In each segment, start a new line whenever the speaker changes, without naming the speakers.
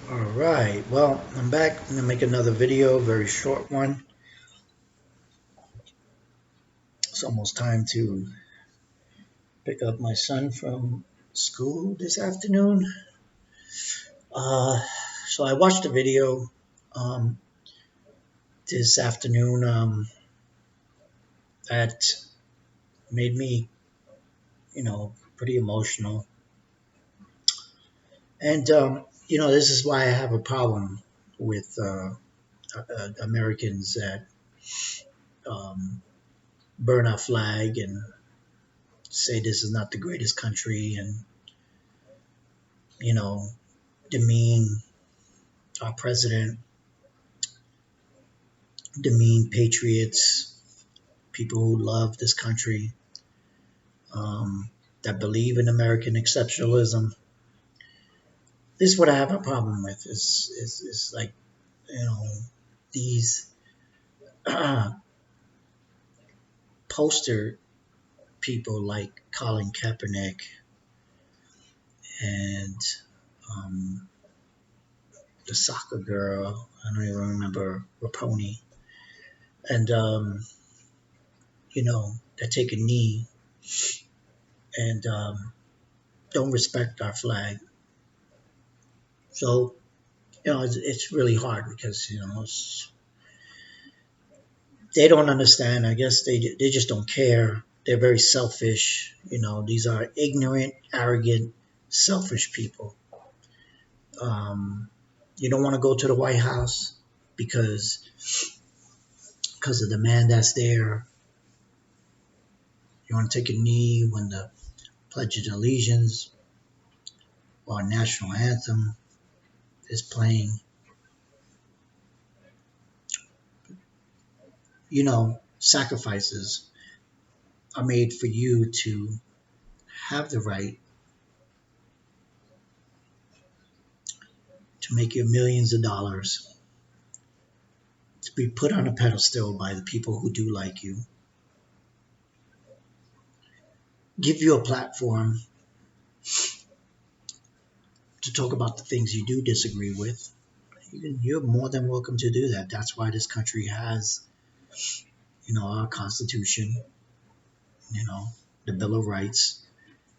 All right, well, I'm back. I'm gonna make another video, very short one. It's almost time to pick up my son from school this afternoon. Uh, so I watched a video um, this afternoon that made me, pretty emotional. And this is why I have a problem with Americans that um, burn our flag and say this is not the greatest country, and you know demean our president, demean patriots, people who love this country, that believe in American exceptionalism. This is what I have a problem with. Is like you know these poster people like Colin Kaepernick and um, the soccer girl. I don't even remember Raponi, and that take a knee and don't respect our flag. So it's really hard because they don't understand. I guess they just don't care. They're very selfish. These are ignorant, arrogant, selfish people. Um, you don't want to go to the White House because of the man that's there. You want to take a knee when the Pledge of Allegiance or national anthem is playing. Sacrifices are made for you to have the right to make your millions of dollars, to be put on a pedestal by the people who do like you, give you a platform to talk about the things you do disagree with. You're more than welcome to do that. That's why this country has, our Constitution, the Bill of Rights,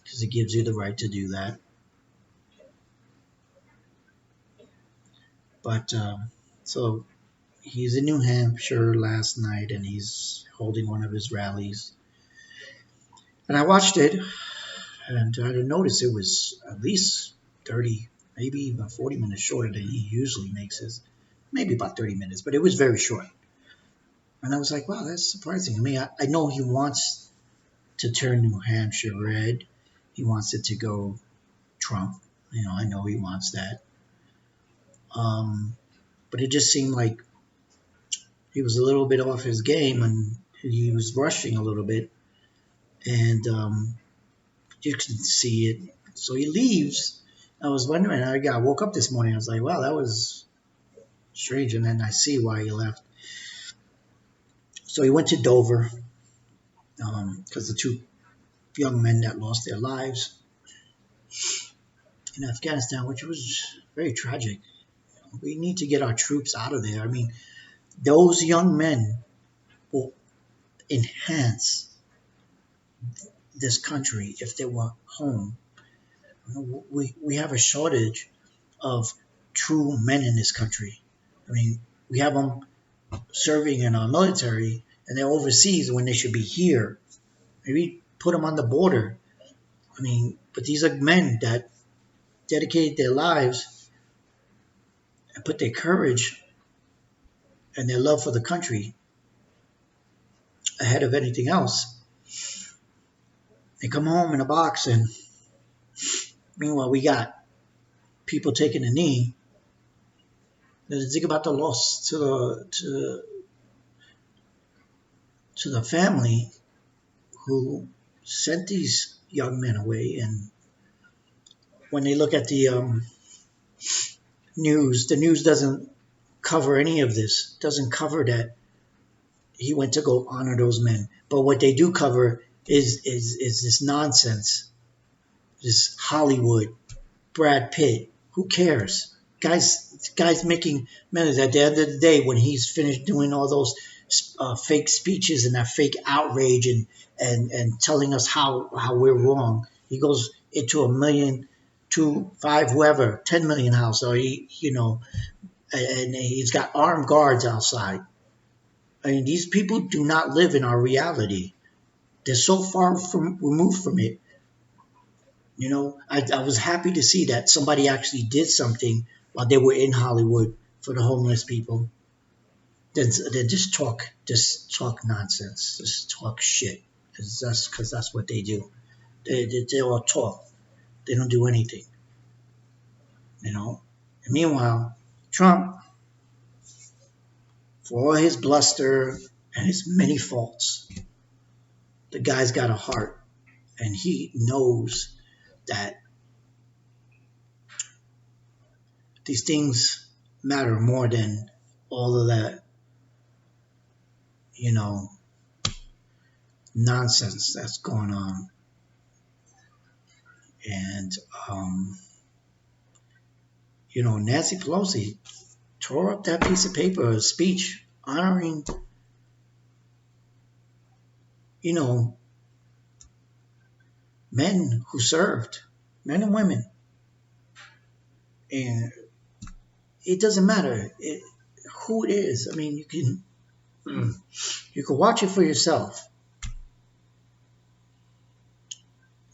because it gives you the right to do that. But so he's in New Hampshire last night, and he's holding one of his rallies. And I watched it, and I noticed it was at least 30, maybe even 40 minutes shorter than he usually makes his. Maybe about 30 minutes, but it was very short. And I was like, wow, that's surprising. I mean, I know he wants to turn New Hampshire red. He wants it to go Trump. I know he wants that. But it just seemed like he was a little bit off his game, and he was rushing a little bit. And you can see it. So he leaves. I was wondering, I woke up this morning. I was like, wow, that was strange. And then I see why he left. So he went to Dover because the two young men that lost their lives in Afghanistan, which was very tragic. We need to get our troops out of there. I mean, those young men will enhance this country if they were home. We have a shortage of true men in this country. I mean, we have them serving in our military, and they're overseas when they should be here. Maybe put them on the border. I mean, but these are men that dedicated their lives and put their courage and their love for the country ahead of anything else. They come home in a box, and meanwhile, we got people taking a knee. Think about the loss to the family who sent these young men away. And when they look at the news doesn't cover any of this. Doesn't cover that he went to go honor those men. But what they do cover is this nonsense, this Hollywood, Brad Pitt. Who cares? Guys making millions. At the end of the day, when he's finished doing all those fake speeches and that fake outrage and telling us how we're wrong, he goes into a million, two, five, whoever, 10 million house, or and he's got armed guards outside. I mean, these people do not live in our reality. They're so far from removed from it. I was happy to see that somebody actually did something while they were in Hollywood for the homeless people. Then just talk nonsense, just talk shit. Because that's what they do. They all talk. They don't do anything. And meanwhile, Trump, for all his bluster and his many faults, the guy's got a heart, and he knows that these things matter more than all of that, you know, nonsense that's going on. And, Nancy Pelosi tore up that piece of paper, a speech honoring, men who served, men and women. And it doesn't matter who it is. I mean, you can watch it for yourself.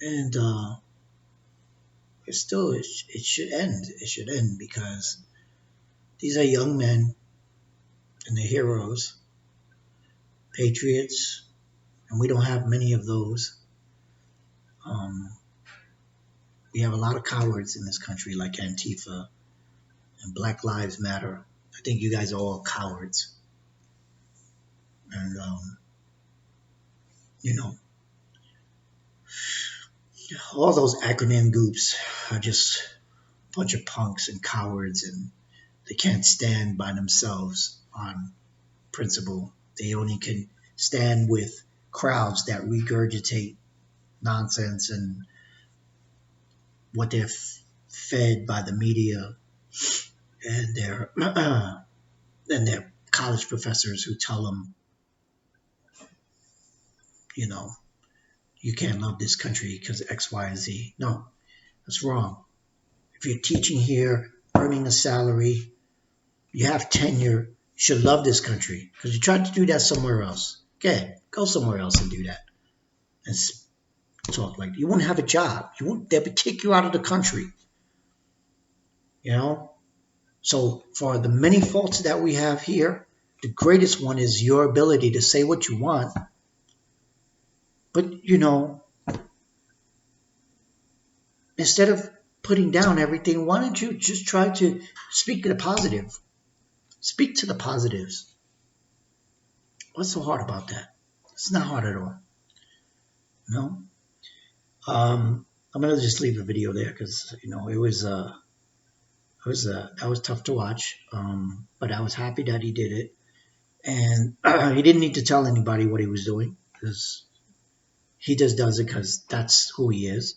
And it should end. It should end because these are young men and they're heroes, patriots, and we don't have many of those. We have a lot of cowards in this country, like Antifa and Black Lives Matter. I think you guys are all cowards. And, all those acronym groups are just a bunch of punks and cowards, and they can't stand by themselves on principle. They only can stand with crowds that regurgitate nonsense and what they're fed by the media and their college professors who tell them, you can't love this country because X, Y, and Z. No, that's wrong. If you're teaching here, earning a salary, you have tenure, you should love this country because you tried to do that somewhere else. Go somewhere else and do that. And talk like you wouldn't have a job. They would kick you out of the country. So for the many faults that we have here, the greatest one is your ability to say what you want. But, instead of putting down everything, why don't you just try to speak to the positive? Speak to the positives. What's so hard about that? It's not hard at all. I'm gonna just leave the video there because it was that was tough to watch. But I was happy that he did it, and he didn't need to tell anybody what he was doing because he just does it because that's who he is.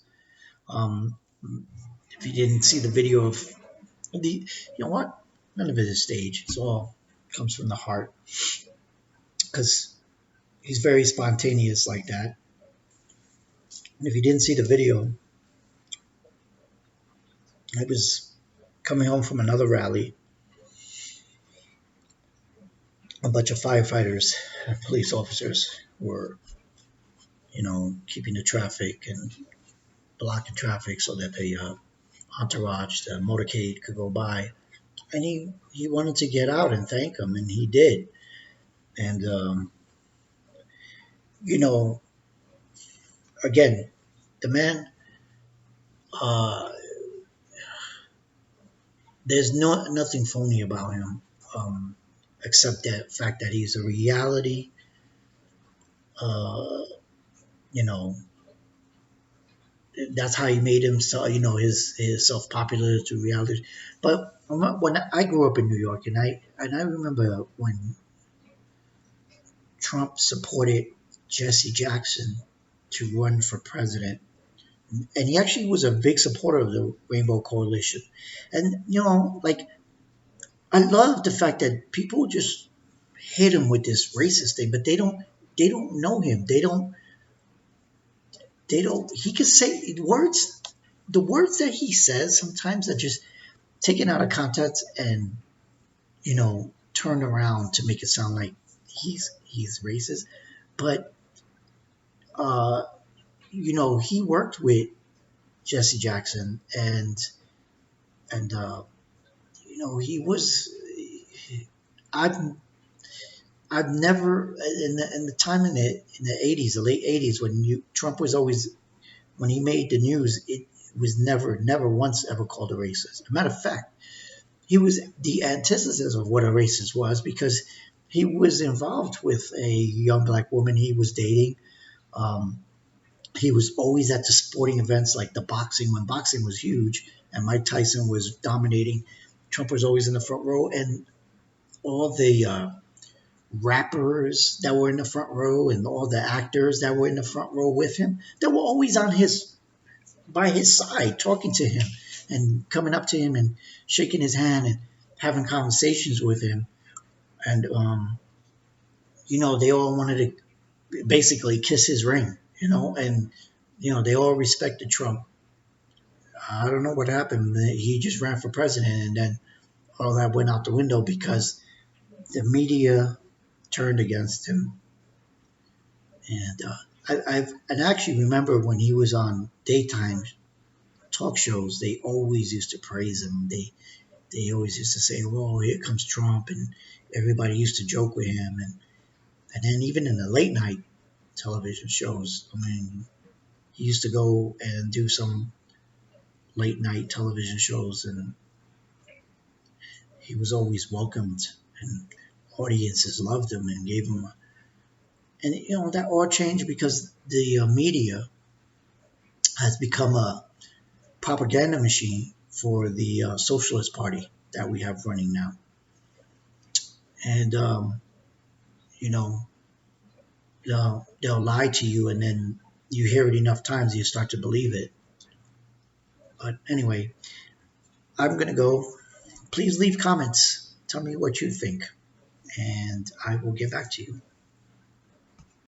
If you didn't see the video of you know what? None of it is staged. It's all comes from the heart because he's very spontaneous like that. And if you didn't see the video, I was coming home from another rally. A bunch of firefighters and police officers were, keeping the traffic and blocking traffic so that the entourage, the motorcade could go by. And he wanted to get out and thank them, and he did. And, again, the man, there's nothing phony about him, except that fact that he's a reality. That's how he made himself, his self popular to reality. But when I grew up in New York, and I remember when Trump supported Jesse Jackson to run for president, and he actually was a big supporter of the Rainbow Coalition. And like, I love the fact that people just hit him with this racist thing, but they don't know him. They don't. He could say words. The words that he says sometimes are just taken out of context and turned around to make it sound like he's racist. But uh, he worked with Jesse Jackson, and he was. I've I've never in the time in the 80s, the late 80s, when Trump was always, when he made the news, it was never once ever called a racist. As a matter of fact, he was the antithesis of what a racist was, because he was involved with a young black woman he was dating. Um, he was always at the sporting events like the boxing, when boxing was huge and Mike Tyson was dominating. Trump was always in the front row, and all the rappers that were in the front row and all the actors that were in the front row with him, they were always on his by his side, talking to him and coming up to him and shaking his hand and having conversations with him. And they all wanted to basically kiss his ring, and they all respected Trump. I don't know what happened. He just ran for president, and then all that went out the window because the media turned against him. And I actually remember when he was on daytime talk shows, they always used to praise him. They always used to say, "Oh, here comes Trump," and everybody used to joke with him. And then even in the late night television shows, I mean, he used to go and do some late night television shows, and he was always welcomed, and audiences loved him and gave him. And that all changed because the media has become a propaganda machine for the Socialist Party that we have running now. And you know, they'll lie to you, and then you hear it enough times, you start to believe it. But anyway, I'm gonna go. Please leave comments. Tell me what you think, and I will get back to you.